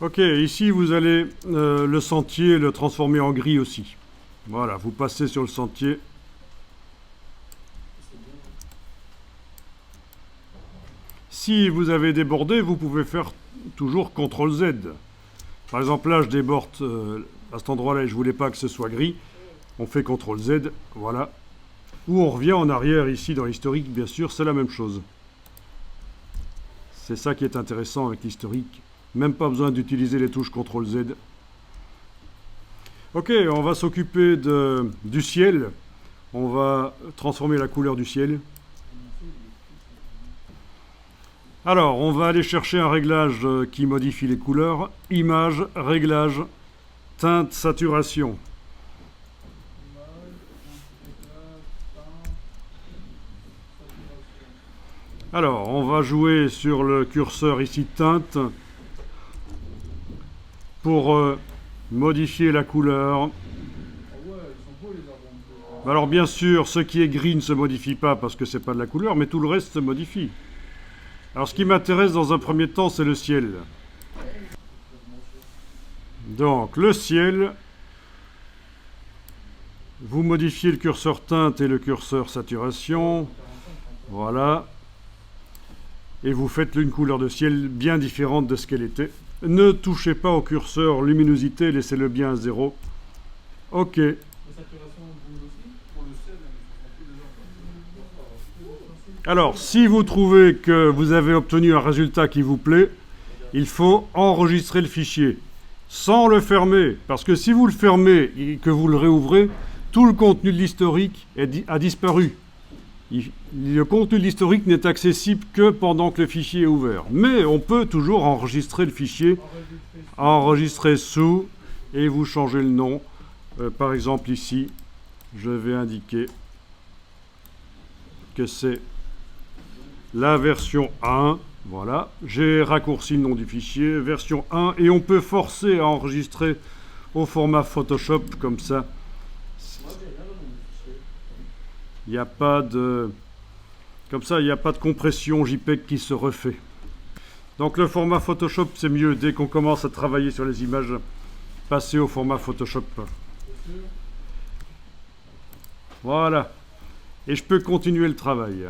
Ok, ici vous allez le sentier le transformer en gris aussi. Voilà, vous passez sur le sentier. Si vous avez débordé, vous pouvez faire toujours CTRL-Z. Par exemple, là, je déborde à cet endroit-là et je ne voulais pas que ce soit gris. On fait CTRL-Z, voilà. Ou on revient en arrière ici dans l'historique, bien sûr, c'est la même chose. C'est ça qui est intéressant avec l'historique. Même pas besoin d'utiliser les touches CTRL-Z. Ok, on va s'occuper du ciel. On va transformer la couleur du ciel. Alors, on va aller chercher un réglage qui modifie les couleurs. Image, réglage, teinte, saturation. Alors, on va jouer sur le curseur ici teinte pour modifier la couleur. Alors bien sûr, ce qui est gris ne se modifie pas parce que c'est pas de la couleur, mais tout le reste se modifie. Alors ce qui m'intéresse dans un premier temps, c'est le ciel. Donc le ciel, vous modifiez le curseur teinte et le curseur saturation. Voilà. Et vous faites une couleur de ciel bien différente de ce qu'elle était. Ne touchez pas au curseur luminosité, laissez-le bien à 0. Ok. Alors, si vous trouvez que vous avez obtenu un résultat qui vous plaît, il faut enregistrer le fichier sans le fermer. Parce que si vous le fermez et que vous le réouvrez, tout le contenu de l'historique a disparu. Le contenu de l'historique n'est accessible que pendant que le fichier est ouvert. Mais on peut toujours enregistrer le fichier, enregistrer sous, et vous changez le nom. Par exemple ici, je vais indiquer que c'est la version 1. Voilà, j'ai raccourci le nom du fichier, version 1, et on peut forcer à enregistrer au format Photoshop, comme ça. Il n'y a pas de... Comme ça, il n'y a pas de compression JPEG qui se refait. Donc le format Photoshop, c'est mieux. Dès qu'on commence à travailler sur les images, passer au format Photoshop. Voilà. Et je peux continuer le travail.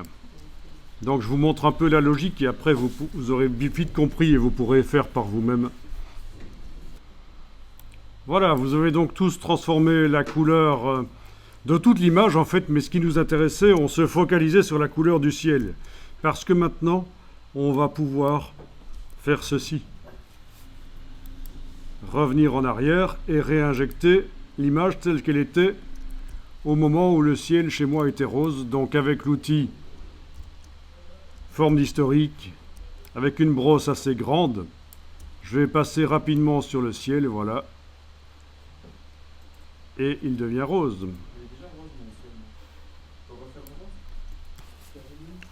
Donc je vous montre un peu la logique et après vous aurez vite compris et vous pourrez faire par vous-même. Voilà, vous avez donc tous transformé la couleur de toute l'image en fait, mais ce qui nous intéressait, on se focalisait sur la couleur du ciel. Parce que maintenant, on va pouvoir faire ceci. Revenir en arrière et réinjecter l'image telle qu'elle était au moment où le ciel chez moi était rose. Donc avec l'outil forme d'historique, avec une brosse assez grande, je vais passer rapidement sur le ciel, voilà. Et il devient rose.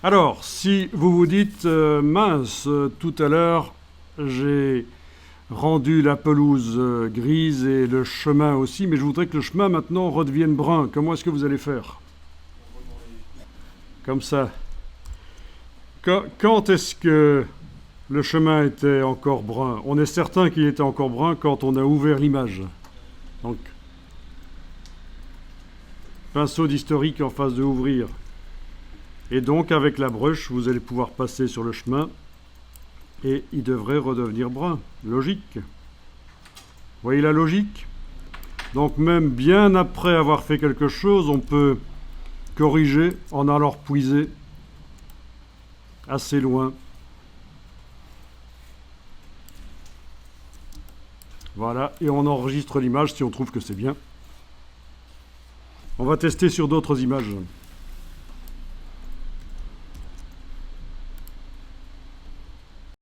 Alors, si vous vous dites, mince, tout à l'heure, j'ai rendu la pelouse grise et le chemin aussi, mais je voudrais que le chemin maintenant redevienne brun. Comment est-ce que vous allez faire? Comme ça. Quand est-ce que le chemin était encore brun? On est certain qu'il était encore brun quand on a ouvert l'image. Donc, pinceau d'historique en face de ouvrir. Et donc, avec la brush, vous allez pouvoir passer sur le chemin et il devrait redevenir brun. Logique. Voyez la logique? Donc, même bien après avoir fait quelque chose, on peut corriger en allant puiser assez loin. Voilà, et on enregistre l'image si on trouve que c'est bien. On va tester sur d'autres images.